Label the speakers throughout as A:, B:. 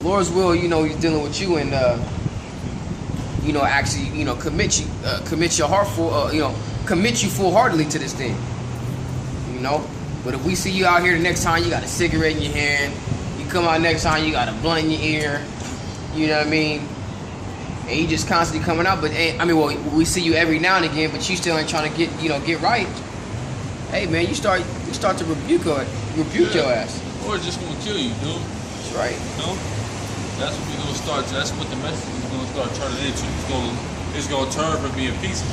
A: Lord's will, you know, he's dealing with you and, you know, actually, you know, commit your heart full, you know, commit you full-heartedly to this thing, you know. But if we see you out here the next time, you got a cigarette in your hand, you come out next time, you got a blunt in your ear, you know what I mean, and you just constantly coming out. But I mean, well, we see you every now and again, but you still ain't trying to get right. Hey man, you start to rebuke your ass.
B: Or it's just gonna kill you, dude.
A: That's right.
B: You know? That's what we're gonna start. That's what the message is gonna start turning into. It's gonna turn from being peaceful.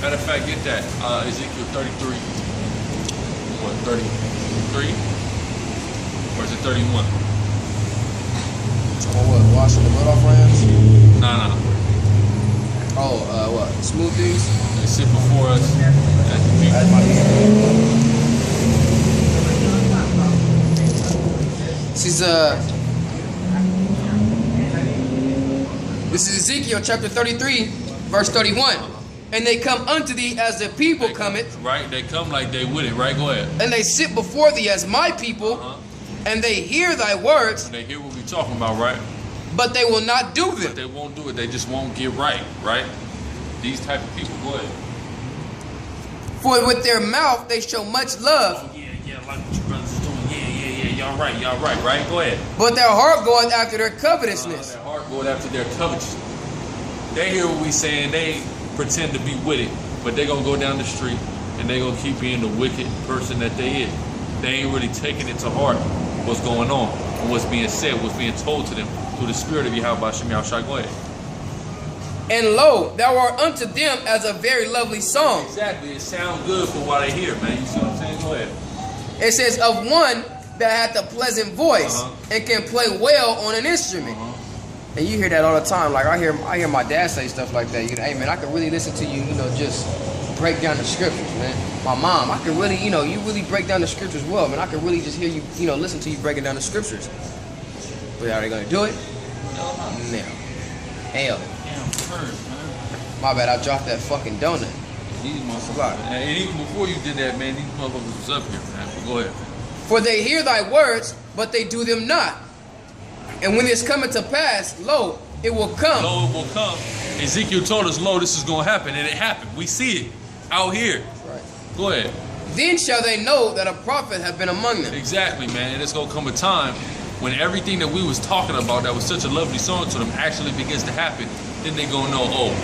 B: Matter of fact, get that Ezekiel 33. What, 33? Or is it 31?
A: Oh, what? Washing the blood off rams?
B: Nah.
A: Oh, what? Smooth things?
B: They sit before us as the people.
A: That's my hand. This is Ezekiel chapter 33, verse 31. And they come unto thee as the people cometh.
B: Right, they come like they with it, right? Go ahead.
A: And they sit before thee as my people, and they hear thy words.
B: And they hear what we talking about, right?
A: But they will not do them.
B: But they won't do it. They just won't get right? These type of people, go ahead.
A: For with their mouth they show much love.
B: Oh, yeah, like what you brothers is doing. Yeah, y'all right, right? Go ahead.
A: But their heart goeth after their covetousness.
B: Their heart goeth after their covetousness. They hear what we saying, they pretend to be with it, but they gonna go down the street and they gonna keep being the wicked person that they is. They ain't really taking it to heart what's going on and what's being said, what's being told to them through the spirit of Yahawashi. Go ahead.
A: And lo, thou art unto them as a very lovely song.
B: Exactly, it sounds good for what I hear, man. You see what I'm saying? Go ahead.
A: It says, of one that hath a pleasant voice and can play well on an instrument. And you hear that all the time. Like I hear my dad say stuff like that. You know, hey man, I could really listen to you, you know, just break down the scriptures, man. My mom, I could really, you know, you really break down the scriptures well, man. I could really just hear you, you know, listen to you breaking down the scriptures. But are they gonna do it? No. Hell. My bad, I dropped that fucking donut.
B: These motherfuckers. And even before you did that, man, these motherfuckers was up here, man. But go ahead.
A: For they hear thy words, but they do them not. And when this cometh to pass, lo, it will come.
B: Lo, it will come. Ezekiel told us, lo, this is going to happen. And it happened. We see it out here.
A: Right.
B: Go ahead.
A: Then shall they know that a prophet hath been among them.
B: Exactly, man. And it's going to come a time when everything that we was talking about that was such a lovely song to them actually begins to happen. Then they going to know, oh,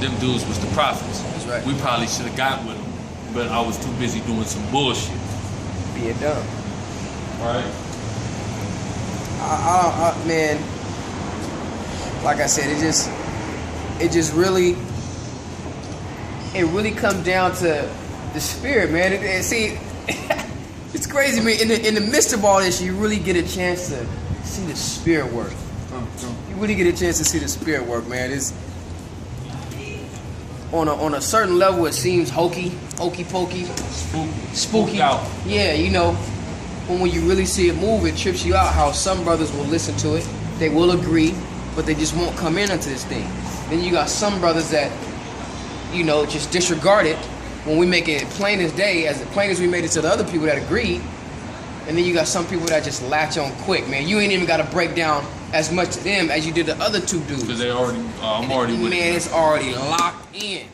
B: them dudes was the prophets.
A: That's right.
B: We probably should have got with them. But I was too busy doing some bullshit.
A: Being dumb.
B: Right.
A: Man, like I said, it really comes down to the spirit, man. See, it's crazy, man. In the midst of all this, you really get a chance to see the spirit work. You really get a chance to see the spirit work, man. It's on a certain level, it seems hokey pokey, spooky. Yeah, you know. But when you really see it move, it trips you out how some brothers will listen to it. They will agree, but they just won't come into this thing. Then you got some brothers that, you know, just disregard it when we make it plain as day, as plain as we made it to the other people that agreed. And then you got some people that just latch on quick, man. You ain't even got to break down as much to them as you did the other two dudes.
B: Because they already, I'm already with it.
A: Man, it's already locked in.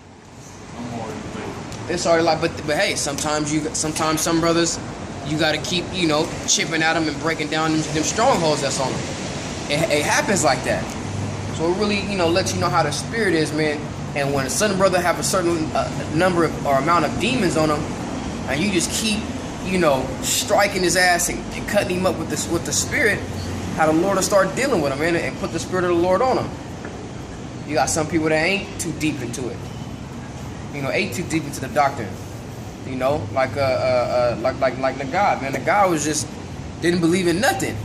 B: I'm already with it.
A: It's already like, but hey, sometimes some brothers, you got to keep, you know, chipping at them and breaking down them strongholds that's on them. It happens like that. So it really, you know, lets you know how the spirit is, man. And when a son brother have a certain number of, or amount of demons on him, and you just keep, you know, striking his ass and cutting him up with the spirit, how the Lord will start dealing with him, man, and put the spirit of the Lord on him. You got some people that ain't too deep into it. You know, ain't too deep into the doctrine. You know, like the God, man. The God was just didn't believe in nothing.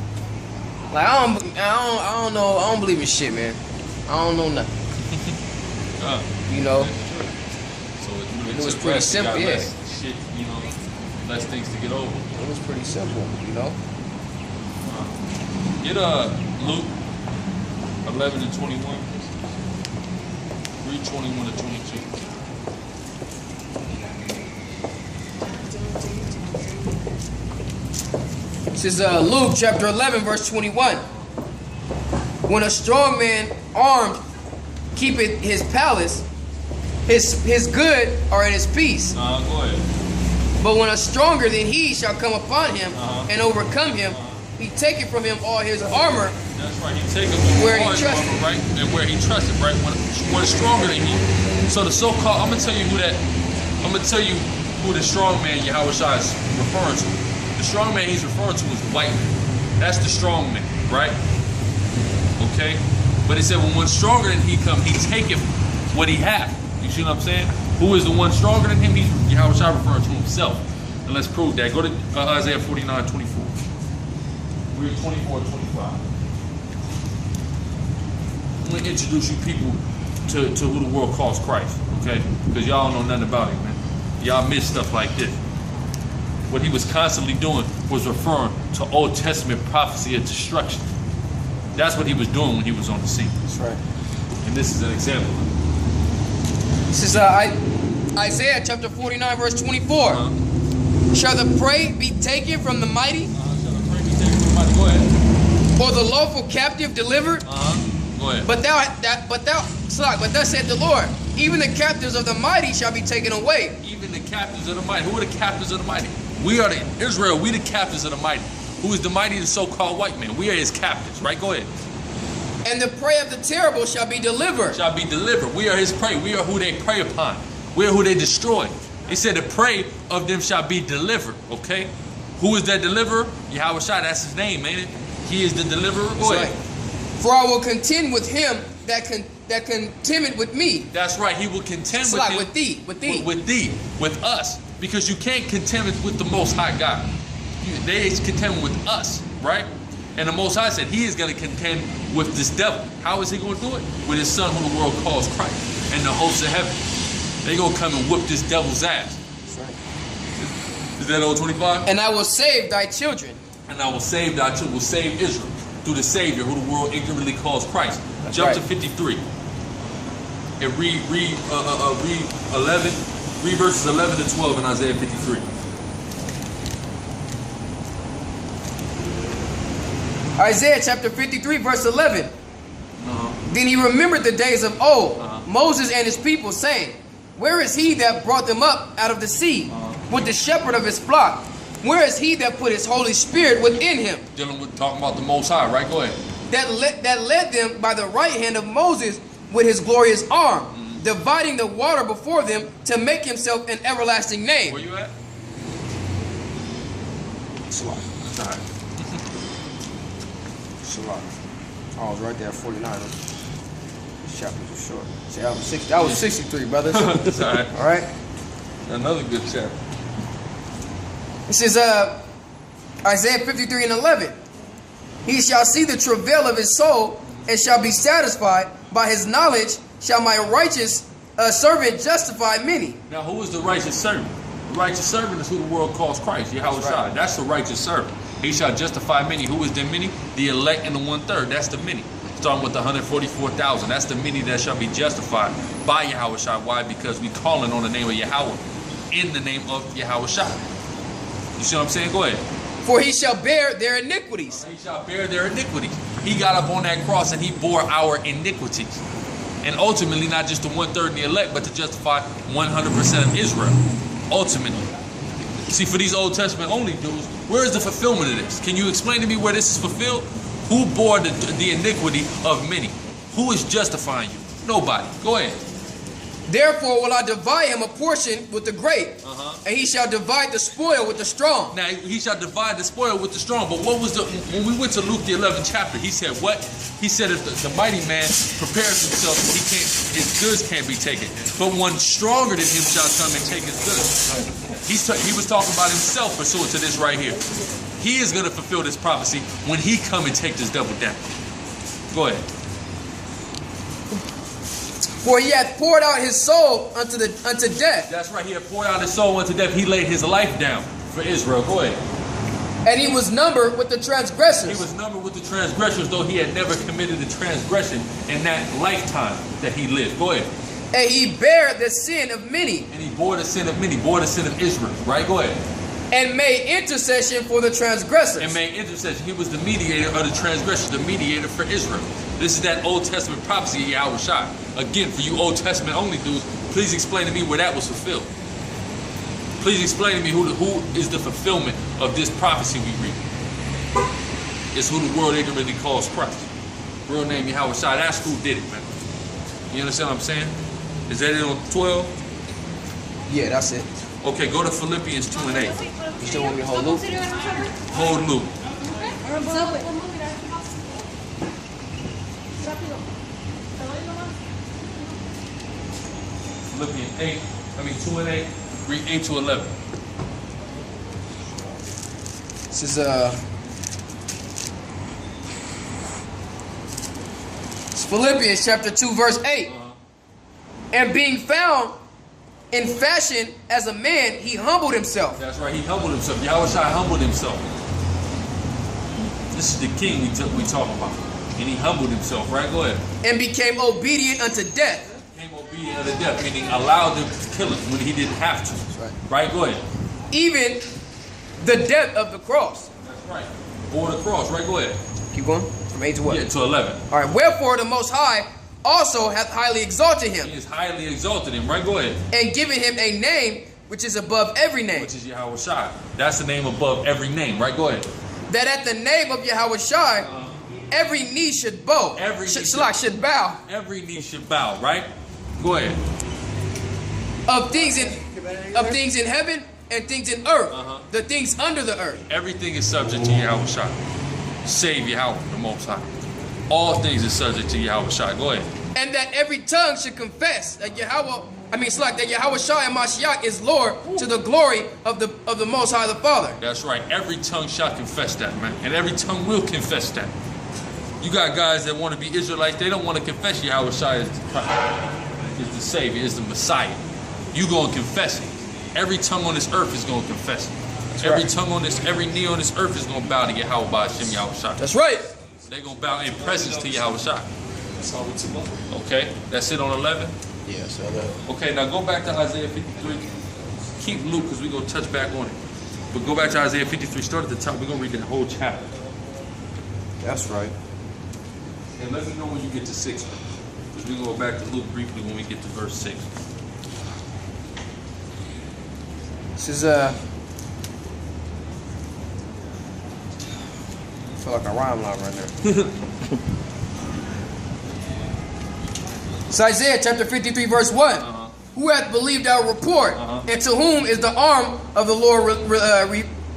A: Like I don't know. I don't believe in shit, man. I don't know nothing. You know.
B: So
A: it was pretty simple, yeah.
B: Less shit, you know, less things to get over.
A: It was pretty simple, you know.
B: Get Luke 11 and 21. Read 21 to 22.
A: This is Luke chapter 11, verse 21. When a strong man armed keepeth his palace, his good are in his peace.
B: Go ahead.
A: But when a stronger than he shall come upon him and overcome him, he taketh from him all his armor.
B: That's right. He taketh from
A: where
B: all
A: he
B: his
A: trusted,
B: armor, right? And where he trusted, right? One stronger than he. So the so-called, I'm gonna tell you who the strong man Yahawashi is referring to. The strong man he's referring to is the white man. That's the strong man, right? Okay? But it said when one stronger than he come, he taketh what he hath. You see what I'm saying? Who is the one stronger than him? He's Yahawashi referring to himself. And let's prove that. Go to Isaiah 49:24. We're 24:25. I'm gonna introduce you people to who the world calls Christ, okay? Because y'all don't know nothing about him, man. Y'all miss stuff like this. What he was constantly doing was referring to Old Testament prophecy of destruction. That's what he was doing when he was on the scene.
A: That's right.
B: And this is an example.
A: This is Isaiah chapter 49, verse 24. Shall the prey be taken from the mighty?
B: Shall the prey be taken from the mighty? Go ahead.
A: Or the lawful captive delivered?
B: Go ahead.
A: But thus said the Lord, even the captives of the mighty shall be taken away.
B: Even the captives of the mighty. Who are the captives of the mighty? We are the Israel. We the captives of the mighty. Who is the mighty? The so-called white man. We are his captives, right? Go ahead.
A: And the prey of the terrible shall be delivered.
B: Shall be delivered. We are his prey. We are who they prey upon. We are who they destroy. He said the prey of them shall be delivered. Okay? Who is that deliverer? Yahawashi. That's his name, ain't it? He is the deliverer. Go ahead.
A: Right. For I will contend with him that contendeth with me.
B: That's right. He will contend with him.
A: With thee.
B: With us. Because you can't contend with the Most High God. They contend with us, right? And the Most High said he is going to contend with this devil. How is he going to do it? With his son who the world calls Christ. And the hosts of heaven. They going to come and whoop this devil's ass.
A: That's right.
B: Is that old 25?
A: And I will save thy children.
B: And I will save thy children. Will save Israel. Through the Savior who the world ignorantly calls Christ.
A: That's
B: Jump
A: right.
B: to 53. And read 11. Read verses 11 to 12 in Isaiah 53.
A: Isaiah chapter 53, verse 11. Then he remembered the days of old, Moses and his people, saying, where is he that brought them up out of the sea, with the shepherd of his flock? Where is he that put his Holy Spirit within him?
B: Talking about the Most High, right? Go ahead.
A: That led them by the right hand of Moses with his glorious arm, dividing the water before them to make himself an everlasting name.
B: Where you at?
A: Salah. Salah. Oh, I was right there at 49. This chapter was short. See, that was 63, brothers.
B: That's all right.
A: All right.
B: Another good chapter.
A: This is Isaiah 53 and 11. He shall see the travail of his soul and shall be satisfied. By his knowledge shall my righteous servant justify many.
B: Now, who is the righteous servant? The righteous servant is who the world calls Christ, Yahawashi. Right. That's the righteous servant. He shall justify many. Who is the many? The elect and the 1/3. That's the many. Starting with the 144,000. That's the many that shall be justified by Yahawashi. Why? Because we calling on the name of Yahweh in the name of Yahawashi. You see what I'm saying? Go ahead.
A: For he shall bear their iniquities.
B: He shall bear their iniquities. He got up on that cross and he bore our iniquities. And ultimately, not just the 1/3 in the elect, but to justify 100% of Israel. Ultimately. See, for these Old Testament only dudes, where is the fulfillment of this? Can you explain to me where this is fulfilled? Who bore the iniquity of many? Who is justifying you? Nobody. Go ahead.
A: Therefore will I divide him a portion with the great, and he shall divide the spoil with the strong.
B: Now, he shall divide the spoil with the strong. But what was when we went to Luke the 11th chapter, he said what? He said if the mighty man prepares himself, his goods can't be taken. But one stronger than him shall come and take his goods. He was talking about himself pursuant to this right here. He is going to fulfill this prophecy when he come and take this devil down. Go ahead.
A: For he hath poured out his soul unto death.
B: That's right. He had poured out his soul unto death. He laid his life down for Israel. Go ahead.
A: And he was numbered with the transgressors.
B: He was numbered with the transgressors, though he had never committed a transgression in that lifetime that he lived. Go ahead.
A: And he bare the sin of many.
B: And he bore the sin of many. Bore the sin of Israel. Right? Go ahead.
A: And made intercession for the transgressors.
B: And made intercession. He was the mediator of the transgressors, the mediator for Israel. This is that Old Testament prophecy of Yahawashi. Again, for you Old Testament only dudes, please explain to me where that was fulfilled. Please explain to me who is the fulfillment of this prophecy we read. It's who the world ignorantly calls Christ. Real name Yahawashi. That's who did it, man. You understand what I'm saying? Is that it on 12?
A: Yeah, that's it.
B: Okay, go to Philippians 2 and 8.
A: You still want me to hold Luke?
B: Hold Luke. Philippians 2 and 8. Read 8 to 11.
A: This is it's Philippians chapter 2 verse 8. And being found in fashion as a man, he humbled himself.
B: That's right, he humbled himself. Yahawashi humbled himself. This is the king we talk about. And he humbled himself, right? Go ahead.
A: And became obedient unto death.
B: Became obedient unto death, meaning allowed them to kill him when he didn't have to.
A: That's right.
B: Right? Go ahead.
A: Even the death of the cross.
B: That's right. Or the cross, right? Go ahead.
A: Keep going. From 8 to what?
B: Yeah, to 11.
A: All right. Wherefore the Most High also hath highly exalted him.
B: He has highly exalted him, right? Go ahead.
A: And given him a name which is above every name.
B: Which is Yahawashi. That's the name above every name, right? Go ahead.
A: That at the name of Yahawashi, every knee should bow. Should bow.
B: Every knee should bow, right? Go ahead.
A: Of things in heaven and things in earth. The things under the earth.
B: Everything is subject to Yahawashi. Save Yahweh, the Most High. All things are subject to Yahawashi. Go ahead.
A: And that every tongue should confess that that Yahawashi and Mashiach is Lord to the glory of the Most High the Father.
B: That's right. Every tongue shall confess that, man. And every tongue will confess that. You got guys that want to be Israelites, they don't want to confess Yahawashi is the prophet, is the Savior, is the Messiah. You go and confess it. Every tongue on this earth is going to confess it. Every knee on this earth is going to bow to Yahweh by Hashem Yahawashi.
A: That's right.
B: They're going to bow in presence to Yahawashi. Okay, that's it on 11?
A: Yeah, so
B: okay, now go back to Isaiah 53. Keep Luke because we're going to touch back on it. But go back to Isaiah 53. Start at the top. We're going to read that whole chapter.
A: That's right.
B: And let me know when you get to 6. Because we're going to go back to Luke briefly when we get to verse 6.
A: This is I feel like a rhyme line right there. It's Isaiah chapter 53 verse 1. Who hath believed our report, and to whom is the arm of the Lord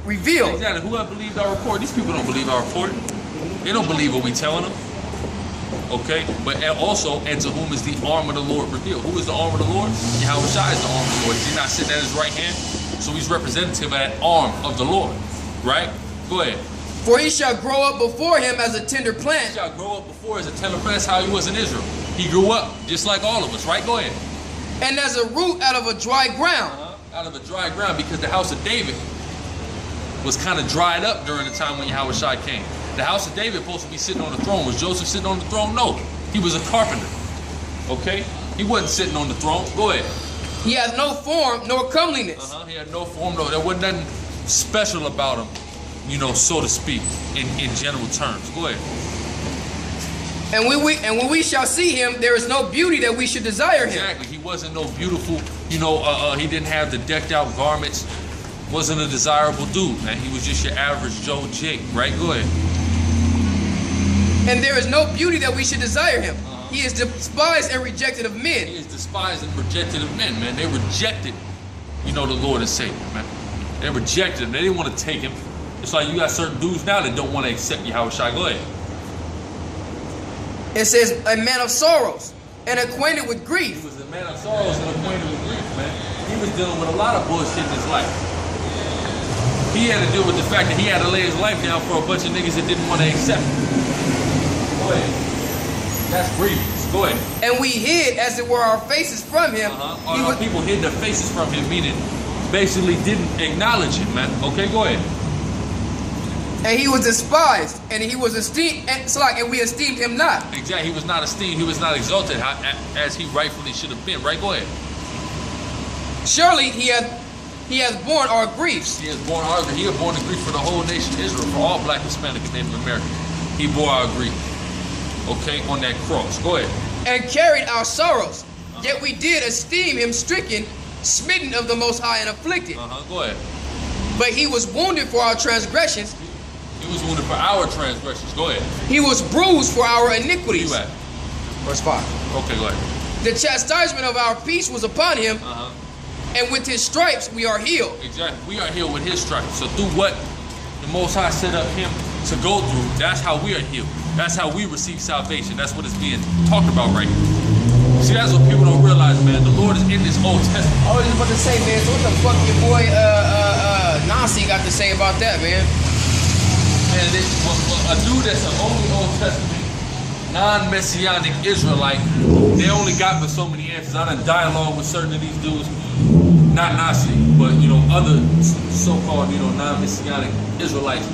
A: revealed?
B: Exactly. Who hath believed our report? These people don't believe our report. They don't believe what we telling them. Okay, but also, and to whom is the arm of the Lord revealed? Who is the arm of the Lord? Yahawashi is the arm of the Lord. Is he not sitting at his right hand? So he's representative of that arm of the Lord, right? Go ahead.
A: For he shall grow up before him as a tender plant.
B: He shall grow up before as a tender plant. That's how he was in Israel. He grew up just like all of us, right? Go ahead.
A: And as a root out of a dry ground.
B: Out of a dry ground, because the house of David was kind of dried up during the time when Yahawashi came. The house of David was supposed to be sitting on the throne. Was Joseph sitting on the throne? No. He was a carpenter. Okay? He wasn't sitting on the throne. Go ahead.
A: He has no form nor comeliness.
B: He had no form. No, there wasn't nothing special about him, you know, so to speak, in general terms. Go ahead.
A: And when we shall see him, there is no beauty that we should desire him.
B: Exactly. He wasn't no beautiful, you know, he didn't have the decked out garments. Wasn't a desirable dude, man. He was just your average Joe Jake, right? Go ahead.
A: And there is no beauty that we should desire him. He is despised and rejected of men.
B: He is despised and rejected of men, man. They rejected, you know, the Lord and Savior, man. They rejected him. They didn't want to take him. It's like you got certain dudes now that don't want to accept Yahawashi. Go ahead.
A: It says, a man of sorrows and acquainted with grief.
B: He was a man of sorrows and acquainted with grief, man. He was dealing with a lot of bullshit in his life. He had to deal with the fact that he had to lay his life down for a bunch of niggas that didn't want to accept him. Go ahead. That's grievous. Go ahead.
A: And we hid, as it were, our faces from him.
B: Our people hid their faces from him, meaning basically didn't acknowledge him, man. Okay, go ahead.
A: And he was despised, and he was esteemed, and we esteemed him not.
B: Exactly. He was not esteemed. He was not exalted as he rightfully should have been. Right? Go ahead.
A: Surely he hath He has borne our griefs.
B: He has borne our grief. He has borne the grief for the whole nation of Israel, for all black, Hispanic, and Native American. He bore our grief. Okay, on that cross. Go ahead.
A: And carried our sorrows. Yet we did esteem him stricken, smitten of the Most High, and afflicted.
B: Go ahead.
A: But he was wounded for our transgressions.
B: He was wounded for our transgressions. Go ahead.
A: He was bruised for our iniquities.
B: Where you at?
A: Verse 5.
B: Okay, go ahead.
A: The chastisement of our peace was upon him, and with his stripes we are healed.
B: Exactly. We are healed with his stripes. So through what the Most High set up him to go through, that's how we are healed. That's how we receive salvation. That's what is being talked about right here. See, that's what people don't realize, man. The Lord is in this Old Testament.
A: I was just about to say, man, so what the fuck your boy Nasi got to say about that, man?
B: Man, a dude that's an only Old Testament, non-Messianic Israelite, they only got me so many answers. I done dialogue with certain of these dudes, not Nasi, but, you know, other so-called, you know, non-Messianic Israelites.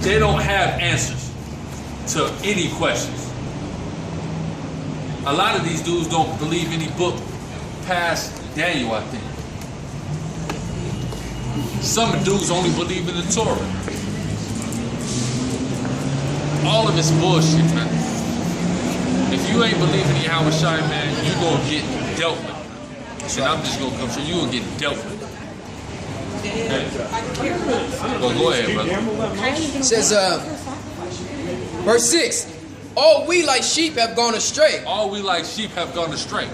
B: They don't have answers to any questions. A lot of these dudes don't believe any book past Daniel, I think. Some dudes only believe in the Torah. All of it's bullshit, man. If you ain't believing in Yahawashi, man, you gonna get dealt with. And I'm just gonna come through, you gonna get dealt with. Okay. Well, go ahead, brother.
A: It says, verse 6, all we like sheep have gone astray.
B: All we like sheep have gone astray.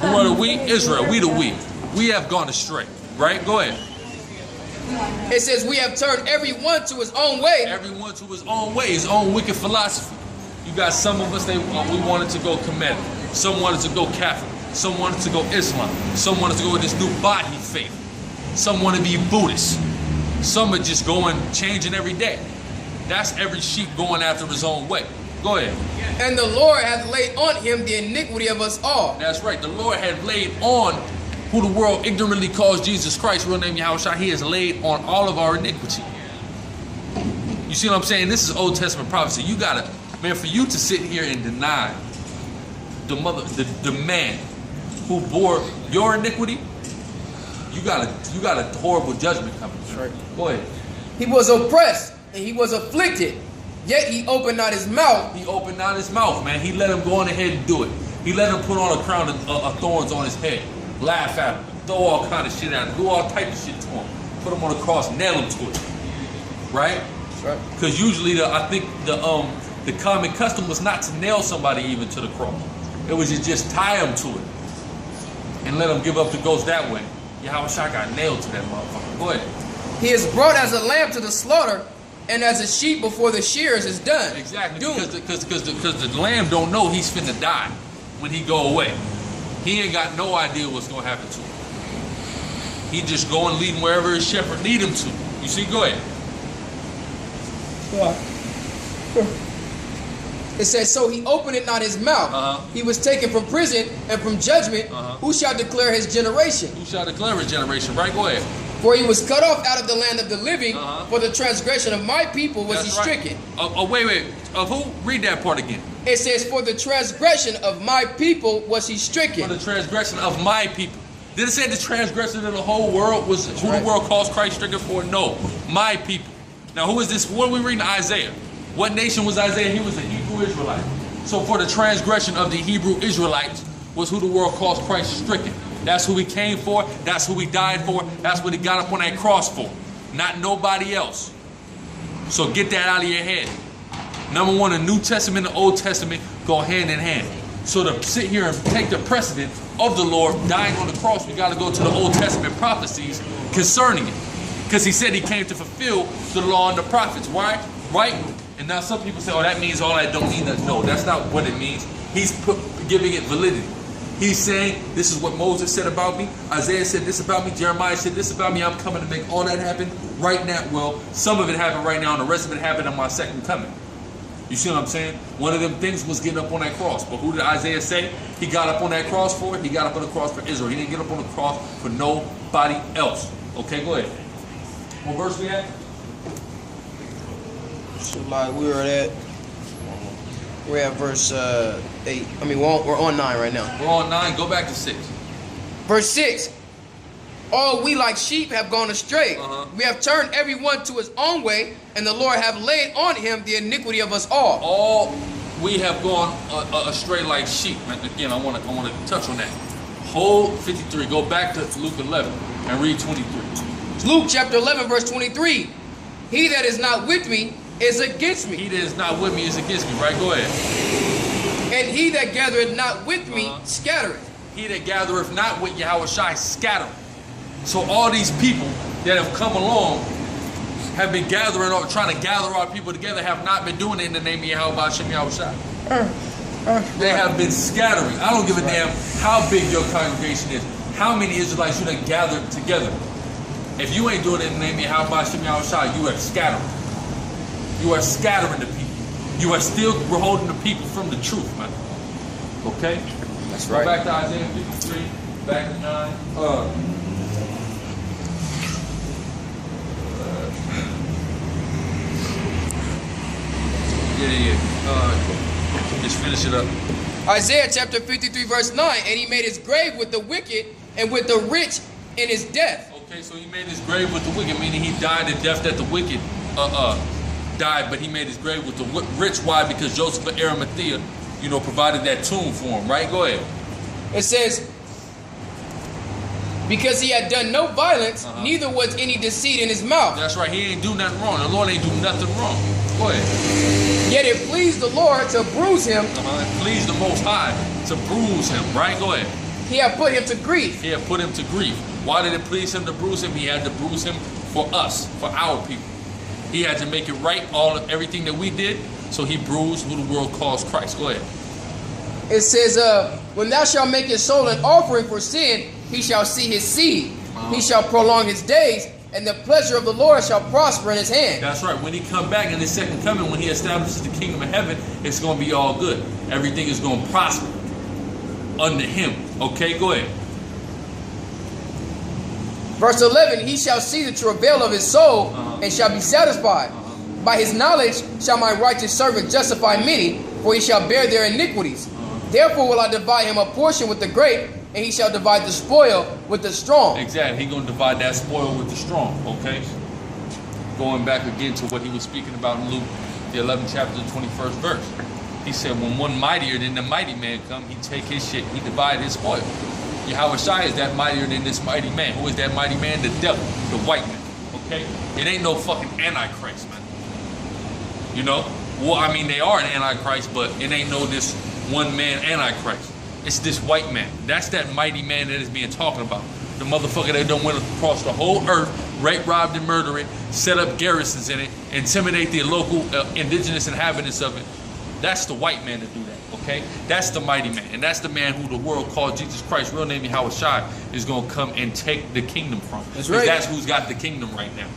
B: Who are the we? Israel. We the we. We have gone astray. Right? Go ahead.
A: It says we have turned every one to his own way.
B: Everyone to his own way, his own wicked philosophy. You got some of us, we wanted to go Kemet. Some wanted to go Catholic. Some wanted to go Islam. Some wanted to go with this new Baha'i faith. Some want to be Buddhist. Some are just going, changing every day. That's every sheep going after his own way. Go ahead.
A: And the Lord hath laid on him the iniquity of us all.
B: That's right. The Lord had laid on who the world ignorantly calls Jesus Christ, real name Yahawashi. He has laid on all of our iniquity. You see what I'm saying? This is Old Testament prophecy. You gotta, man, for you to sit here and deny the man who bore your iniquity, you got a horrible judgment coming.
A: Right.
B: Go ahead.
A: He was oppressed and he was afflicted, yet he opened not his mouth.
B: He opened not his mouth, man. He let him go on ahead and do it. He let him put on a crown of thorns on his head, laugh at him, throw all kind of shit at him, do all type of shit to him, put him on the cross, nail him to it. Right?
A: That's right. Because
B: usually I think the common custom was not to nail somebody even to the cross. It was to just tie him to it and let him give up the ghost that way. Yahawashi got nailed to that motherfucker. Go ahead.
A: He is brought as a lamb to the slaughter, and as a sheep before the shearers is done.
B: Exactly. Because the lamb don't know he's finna die when he go away. He ain't got no idea what's gonna happen to him. He just go and lead him wherever his shepherd lead him to. You see? Go ahead.
A: It says, so he opened it not his mouth. He was taken from prison and from judgment. Who shall declare his generation?
B: Who shall declare his generation? Right? Go ahead.
A: For he was cut off out of the land of the living. For the transgression of my people was he stricken.
B: Wait. Of who? Read that part again.
A: It says, for the transgression of my people was he stricken.
B: For the transgression of my people. Did it say the transgression of the whole world was who the world calls Christ stricken for? No. My people. Now who is this? What are we reading? Isaiah. What nation was Isaiah? He was a Hebrew Israelite. So for the transgression of the Hebrew Israelites was who the world calls Christ stricken. That's who he came for. That's who he died for. That's what he got up on that cross for. Not nobody else. So get that out of your head. Number one, the New Testament and the Old Testament go hand in hand. So to sit here and take the precedent of the Lord dying on the cross, we got to go to the Old Testament prophecies concerning it. Because he said he came to fulfill the law and the prophets. Why? Right? And now some people say, oh, that means all that don't mean that. No, that's not what it means. He's giving it validity. He's saying, this is what Moses said about me. Isaiah said this about me. Jeremiah said this about me. I'm coming to make all that happen right now. Well, some of it happened right now, and the rest of it happened on my second coming. You see what I'm saying? One of them things was getting up on that cross. But who did Isaiah say he got up on that cross for? He got up on the cross for Israel. He didn't get up on the cross for nobody else. Okay, go ahead. What verse we at?
A: We're at verse 8. I mean, we're on 9 right now.
B: We're on 9. Go back to 6.
A: Verse 6. All we like sheep have gone astray. We have turned everyone to his own way, and the Lord have laid on him the iniquity of us all.
B: All we have gone astray like sheep. And again, I want to touch on that. Whole 53. Go back to Luke 11 and read 23.
A: Luke chapter 11 verse 23. He that is not with me is against me.
B: He that is not with me is against me. Right? Go ahead.
A: And he that gathereth not with me scattereth.
B: He that gathereth not with Yahawashi scatter. So all these people that have come along have been gathering, or trying to gather our people together, have not been doing it in the name of Yahawashi. They have been scattering. I don't give a damn how big your congregation is, how many Israelites you done gathered together. If you ain't doing it in the name of Yahawashi, you are scattering. You are scattering the people. You are still holding the people from the truth, man. Okay?
A: That's right.
B: Go back to Isaiah 53, back to 9. Just finish it up.
A: Isaiah chapter 53 verse 9. And he made his grave with the wicked and with the rich in his death.
B: Okay, so he made his grave with the wicked, meaning he died the death that the wicked died, but he made his grave with the rich. Why? Because Joseph of Arimathea, provided that tomb for him, right? Go ahead.
A: It says, because he had done no violence, neither was any deceit in his mouth.
B: That's right. He ain't do nothing wrong. The Lord ain't do nothing wrong. Go ahead.
A: Yet it pleased the Lord to bruise him.
B: It pleased the Most High to bruise him, right? Go ahead.
A: He had put him to grief.
B: He had put him to grief. Why did it please him to bruise him? He had to bruise him for us, for our people. He had to make it right, everything that we did. So he bruised who the world calls Christ. Go ahead.
A: It says, when thou shalt make his soul an offering for sin, he shall see his seed. He shall prolong his days, and the pleasure of the Lord shall prosper in his hand.
B: That's right. When he come back in his second coming, when he establishes the kingdom of heaven, it's going to be all good. Everything is going to prosper under him. Okay, go ahead.
A: Verse 11, he shall see the travail of his soul and shall be satisfied. By his knowledge shall my righteous servant justify many, for he shall bear their iniquities. Therefore will I divide him a portion with the great, and he shall divide the spoil with the strong.
B: Exactly. He's going to divide that spoil with the strong. Okay? Going back again to what he was speaking about in Luke, the 11th chapter, the 21st verse. He said, when one mightier than the mighty man come, he take his shit, he divide his spoil. Yahawashi is that mightier than this mighty man. Who is that mighty man? The devil, the white man. Okay? It ain't no fucking antichrist, man. Well, I mean, they are an antichrist, but it ain't no this one man antichrist. It's this white man. That's that mighty man that is being talked about. The motherfucker that done went across the whole earth, rape, robbed, and murder it, set up garrisons in it, intimidate the local indigenous inhabitants of it. That's the white man to do that, okay? That's the mighty man. And that's the man who the world called Jesus Christ, real name Yahawashi, is going to come and take the kingdom from.
A: That's right.
B: That's who's got the kingdom right now.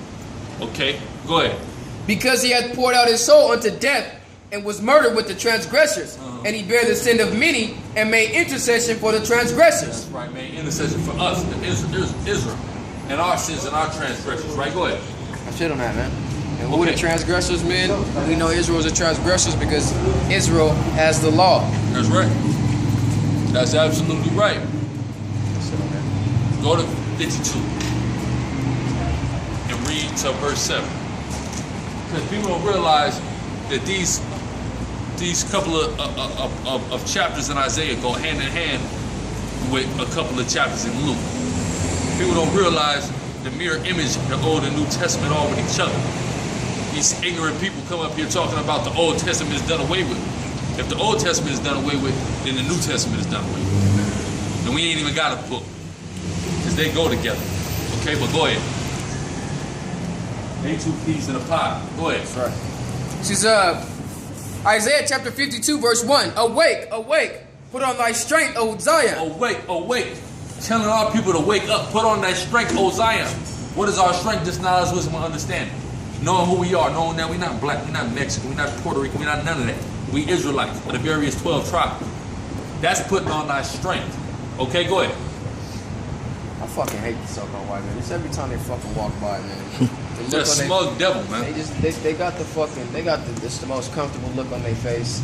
B: Okay? Go ahead.
A: Because he hath poured out his soul unto death, and was murdered with the transgressors. And he bare the sin of many, and made intercession for the transgressors.
B: That's right, made intercession for us, Israel, and our sins and our transgressions. Right, go ahead.
A: I shit on that, man. And who are the transgressors, man? We know Israel is the transgressors because Israel has the law.
B: That's right. That's absolutely right. Go to 52 and read to verse 7. Because people don't realize that these couple of chapters in Isaiah go hand in hand with a couple of chapters in Luke. People don't realize the mirror image of the Old and New Testament are with each other. These ignorant people come up here talking about the Old Testament is done away with. If the Old Testament is done away with, then the New Testament is done away with. And we ain't even got a book. Because they go together. Okay, but go ahead. They two peas in a pot. Go ahead.
A: That's right. She's Isaiah chapter 52 verse 1. Awake, awake, put on thy strength, O Zion.
B: Awake, awake. Telling our people to wake up, put on thy strength, O Zion. What is our strength? Just knowledge, wisdom, and understanding. Knowing who we are, knowing that we're not black, we're not Mexican, we're not Puerto Rican, we're not none of that. We Israelites of the various 12 tribes. That's putting on thy strength. Okay, go ahead.
A: I fucking hate the so-called white man. It's every time they fucking walk by, man.
B: They're a smug devil, man.
A: They got the fucking, it's the most comfortable look on their face.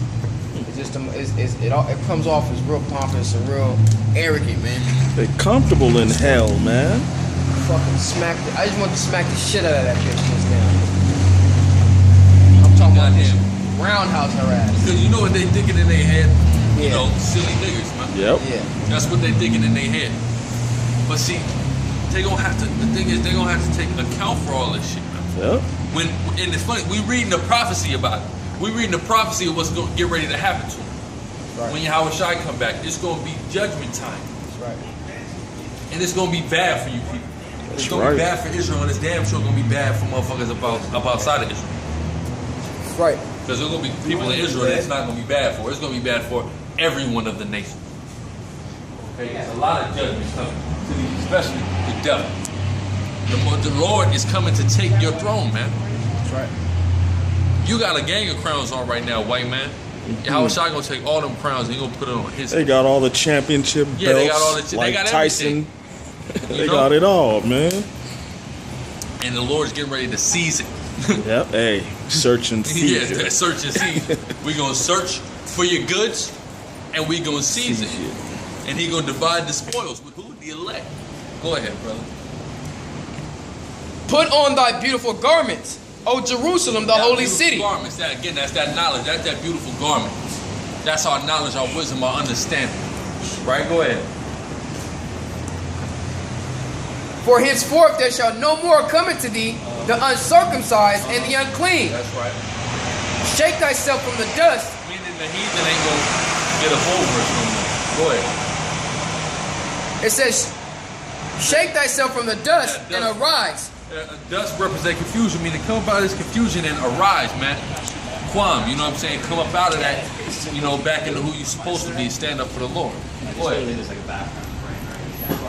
A: It's just, it comes off as real pompous and real arrogant, man.
C: They're comfortable in hell, man.
A: fucking smack it. I just want to smack the shit out of that bitch just now. I'm talking about this roundhouse her ass.
B: Because you know what they thinking in their head? You
A: Yeah.
B: know, silly niggas, man.
C: Yep.
A: Yeah.
B: That's what they thinking in their head. But see, they gonna have to. The thing is, they gonna have to take account for all this shit, man.
C: Yep.
B: And it's funny, we reading the prophecy about it. We reading the prophecy of what's going to get ready to happen to them.
A: Right.
B: When Yahawashi come back, it's going to be judgment time.
A: That's right.
B: And it's going to be bad for you people. It's
C: That's
B: going to
C: right.
B: be bad for Israel, and it's damn sure going to be bad for motherfuckers up outside of Israel.
A: Right.
B: Because there's going to be people in Israel that it's not going to be bad for. It's going to be bad for every one of the nations. Okay, there's a lot of judgment coming, especially the devil. The Lord is coming to take your throne, man.
A: That's right.
B: You got a gang of crowns on right now, white man. Yahawashi gonna take all them crowns and he gonna put it on his
C: They
B: head.
C: got all the championship belts.
B: Yeah, they got all the they
C: like
B: got
C: Tyson.
B: everything.
C: They
B: know?
C: got it all, man.
B: And the Lord's getting ready to seize it.
C: Yep. Hey, search and see.
B: Yeah, search and seize it. We gonna search for your goods and we gonna seize it. And he gonna divide the spoils with who? The elect. Go ahead, brother.
A: Put on thy beautiful garments, O Jerusalem, the
B: That
A: holy
B: beautiful
A: city.
B: Garments, that, again, that's that knowledge. That's that beautiful garment. That's our knowledge, our wisdom, our understanding. Right? Go ahead.
A: For henceforth there shall no more come into thee the uncircumcised and the unclean.
B: That's right.
A: Shake thyself from the dust.
B: Meaning the heathen ain't gonna get a hold of us no more. Go ahead.
A: It says, shake thyself from the dust
B: Yeah,
A: and
B: dust.
A: arise.
B: Dust represent confusion, meaning come up out of this confusion and arise, man. Quam, you know what I'm saying? Come up out of that, you know, back into who you're supposed to be, stand up for the Lord. Go ahead.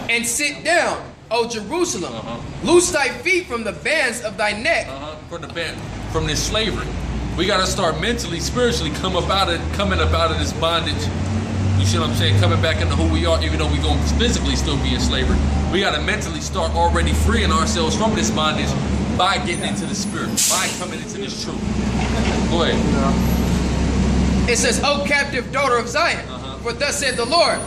A: And sit down, O Jerusalem. Loose thy feet from the bands of thy neck.
B: From this slavery. We gotta start mentally, spiritually coming up out of this bondage. You see what I'm saying? Coming back into who we are, even though we're going to physically still be in slavery. We got to mentally start already freeing ourselves from this bondage by getting into the spirit, by coming into this truth. Go ahead.
A: It says, O captive daughter of Zion, for thus said the Lord,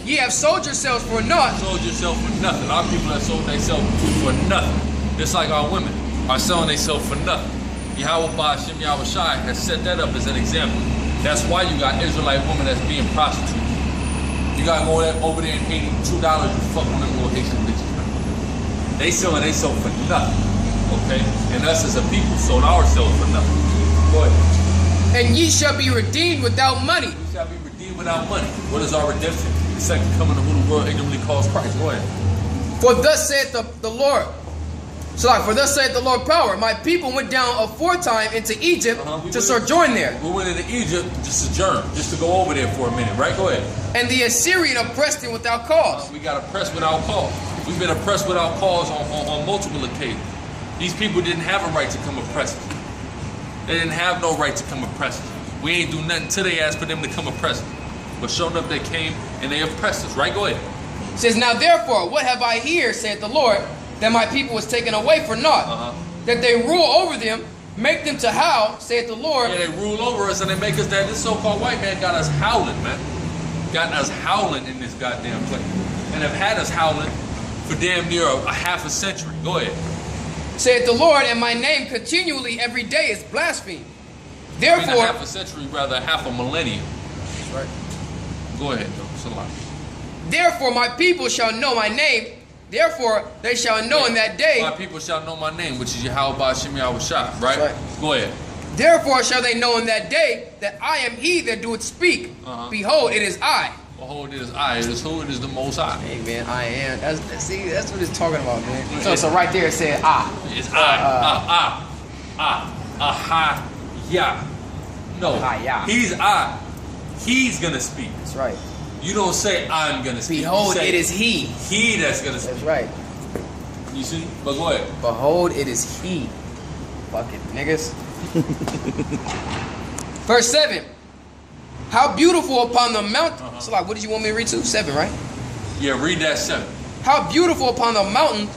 A: ye have sold yourselves for naught.
B: Sold yourself for nothing. Our people have sold themselves for nothing. Just like our women are selling themselves for nothing. Yahawashi has set that up as an example. That's why you got Israelite women that's being prostitutes. You got to go over there and pay $2 to fuck one of them little Haitian bitches, man. They selling themselves for nothing, okay? And us as a people sold ourselves for nothing. Go ahead.
A: And ye shall be redeemed without money.
B: We shall be redeemed without money. What is our redemption? The second coming of who the world ignorantly calls Christ. Go ahead.
A: For thus saith the Lord. So like, for thus saith the Lord power, my people went down aforetime into Egypt to sojourn there.
B: We went into Egypt to sojourn, just to go over there for a minute, right? Go ahead.
A: And the Assyrian oppressed him without cause.
B: We got oppressed without cause. We've been oppressed without cause on multiple occasions. These people didn't have a right to come oppress us. They didn't have no right to come oppress us. We ain't do nothing till they asked for them to come oppress us. But sure enough, they came and they oppressed us, right? Go ahead.
A: It says, now therefore, what have I here, saith the Lord, that my people was taken away for naught? That they rule over them, make them to howl, saith the Lord.
B: Yeah, they rule over us and they make us that. This so-called white man got us howling, man. Got us howling in this goddamn place. And have had us howling for damn near a half a century. Go ahead.
A: Saith the Lord, and my name continually every day is blasphemed. Therefore,
B: I mean, a half a century, rather half a millennium.
A: that's right.
B: Go ahead, though. It's a lot.
A: Therefore my people shall know my name. Therefore they shall know in that day.
B: My people shall know my name, which is Yahawashi, right?
A: Right.
B: Go ahead.
A: Therefore shall they know in that day that I am he that doeth speak. Behold, it is I.
B: Behold, it is I. It is who? It is the Most High.
A: Hey man, I am. That's what it's talking about, man. So right there it said I.
B: It's yeah. No.
A: Ahaya.
B: He's I. He's gonna speak.
A: That's right.
B: You don't say I'm gonna speak.
A: Behold,
B: You say
A: it is he.
B: He that's gonna speak.
A: That's right.
B: You see? But go ahead.
A: Behold, it is he. Fucking niggas. Verse 7. How beautiful upon the mountain. So like, what did you want me to read to? 7, right?
B: Yeah, read that 7.
A: How beautiful upon the mountain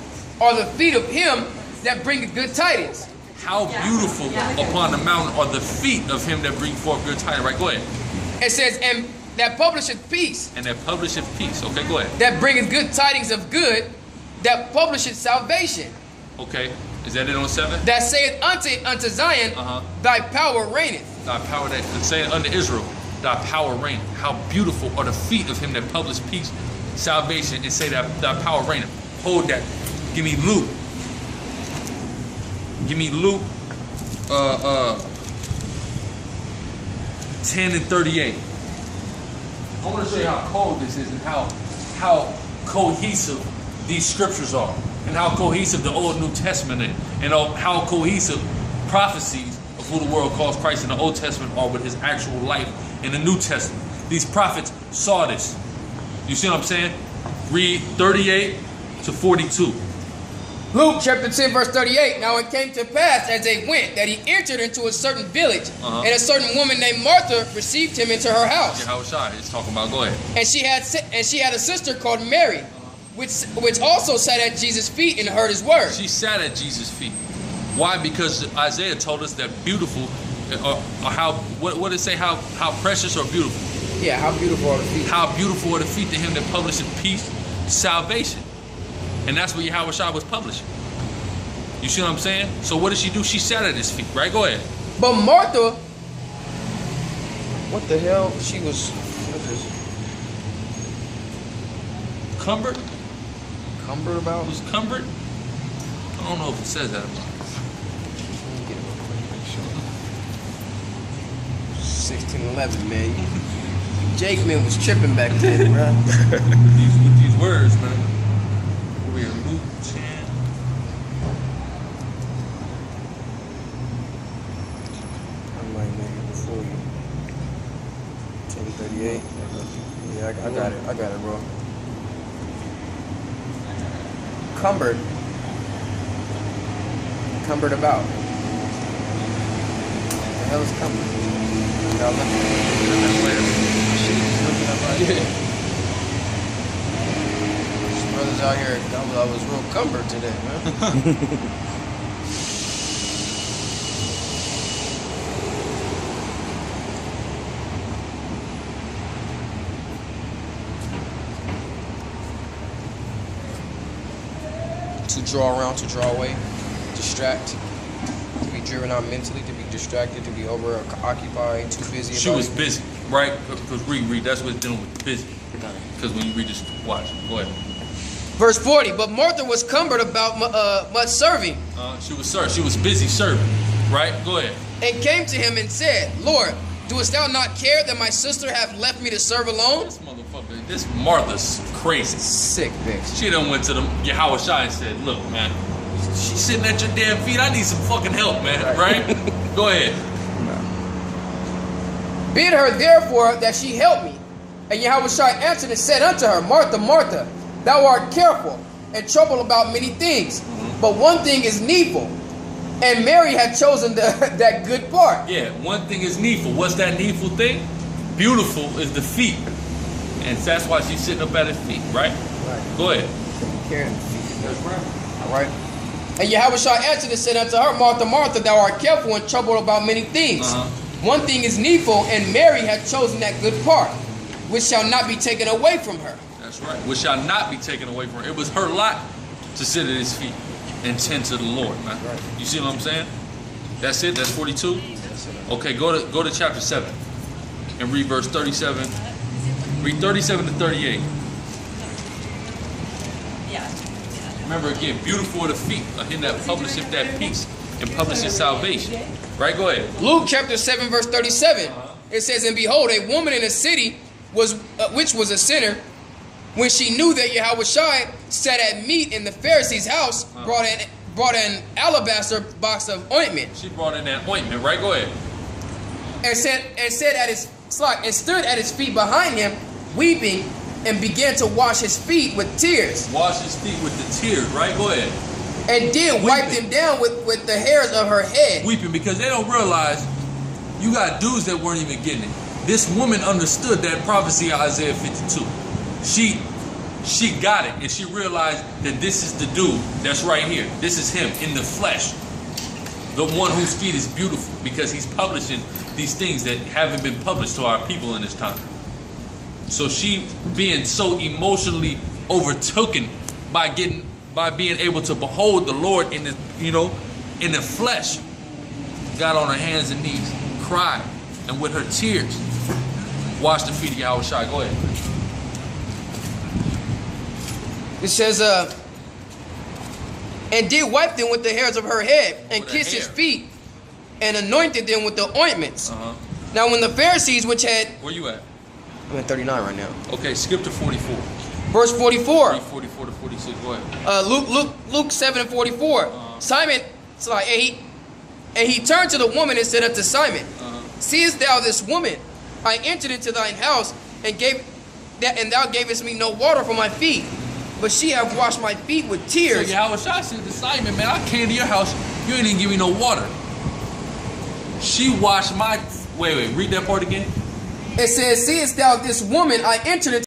A: are the feet of him that bringeth good tidings.
B: How beautiful upon the mountain are the feet of him that bring forth good tidings. Right, go ahead.
A: It says, and that publisheth peace,
B: And that publisheth peace. Okay, go ahead.
A: that bringeth good tidings of good, that publisheth salvation.
B: Okay, is that it on 7?
A: That saith unto Zion, thy power reigneth.
B: Thy power that say unto Israel, thy power reigneth. How beautiful are the feet of him that published peace, salvation, and say that thy power reigneth. Hold that. Give me Luke. Give me Luke 10 and 38. I want to show you how cold this is and how cohesive these scriptures are, and how cohesive the Old and New Testament is, and how cohesive prophecies of who the world calls Christ in the Old Testament are with his actual life in the New Testament. These prophets saw this. You see what I'm saying? Read 38 to 42.
A: Luke chapter 10 verse 38. Now it came to pass as they went that he entered into a certain village, and a certain woman named Martha received him into her house.
B: Yahawashi is talking about. Go ahead.
A: And she had a sister called Mary, which also sat at Jesus' feet and heard his word.
B: She sat at Jesus' feet. Why? Because Isaiah told us that beautiful, or how, what did it say? How precious or beautiful?
A: Yeah, how beautiful are the feet.
B: How beautiful are the feet to him that publisheth peace, salvation. And that's what Yahawashi was publishing. You see what I'm saying? So what did she do? She sat at his feet, right? Go ahead.
A: But Martha, what the hell? She was, what is this?
B: Cumbered?
A: Cumbered about?
B: Was cumbered? I don't know if it says that about it.
A: 1611, man. Jake, man, was tripping back then, bro.
B: with these words, man. We're Luke 10.
A: I might make it before you. 10:38. Yeah, I got it. I got it, bro. Cumbered about. What the hell is cumbered? Y'all looking These brothers out here, I was real cumbered today, man. To draw around, to draw away, distract, to be driven out mentally, to be distracted, to be over-occupied, too busy.
B: She was busy, right? Because read, that's what it's dealing with, busy. Because when you read this, watch, go ahead.
A: Verse 40, but Martha was cumbered about much serving.
B: She was busy serving, right? Go ahead.
A: And came to him and said, Lord, doest thou not care that my sister hath left me to serve alone?
B: This motherfucker, this Martha's crazy.
A: Sick bitch.
B: She done went to the Yahawashi and said, look, man, she's sitting at your damn feet. I need some fucking help, man, right? Go ahead.
A: Bid her therefore that she help me. And Yahawashi answered and said unto her, Martha, Martha, thou art careful and troubled about many things, but one thing is needful. And Mary had chosen that good part.
B: Yeah, one thing is needful. What's that needful thing? Beautiful is the feet. And that's why she's sitting up at his feet, right?
A: Right.
B: Go ahead.
A: That's right. All right. And Yahawashi answered and said unto her, Martha, Martha, thou art careful and troubled about many things. One thing is needful, and Mary hath chosen that good part, which shall not be taken away from her.
B: That's right. Which shall not be taken away from her. It was her lot to sit at his feet and tend to the Lord, man. Right. You see what I'm saying? That's it? That's 42? Okay, go to chapter 7 and read verse 37. Read 37 to 38. Remember again, beautiful are the feet of him that publisheth that peace and publisheth salvation. Right? Go ahead.
A: Luke chapter 7 verse 37. It says, and behold, a woman in a city which was a sinner, when she knew that Yahawashi sat at meat in the Pharisee's house, brought an alabaster box of ointment.
B: She brought in that ointment, right? Go ahead.
A: And stood at his feet behind him, weeping, and began to wash his feet with tears.
B: Wash his feet with the tears, right? Go ahead.
A: And did wipe them down with the hairs of her head.
B: Weeping, because they don't realize you got dudes that weren't even getting it. This woman understood that prophecy of Isaiah 52. She got it, and she realized that this is the dude that's right here. This is him in the flesh. The one whose feet is beautiful, because he's publishing these things that haven't been published to our people in this time. So she being so emotionally overtaken by getting by being able to behold the Lord in the, in the flesh, got on her hands and knees, cried, and with her tears, washed the feet of Yahawashi. Go ahead.
A: It says, and did wipe them with the hairs of her head, and kissed his feet, and anointed them with the ointments. Now when the Pharisees which had...
B: Where you at?
A: I'm at 39 right now.
B: Okay, skip to 44.
A: Verse 44.
B: Read 44 to 46, go ahead.
A: Luke 7 and 44. Simon, so like, and he turned to the woman and said unto Simon, seest thou this woman? I entered into thine house, and thou gavest me no water for my feet, but she hath washed my feet with tears.
B: So Yahawashi said to Simon, man, I came to your house, you ain't even give me no water. She washed my... Wait, read that part again.
A: It says, seest thou this woman? I entered into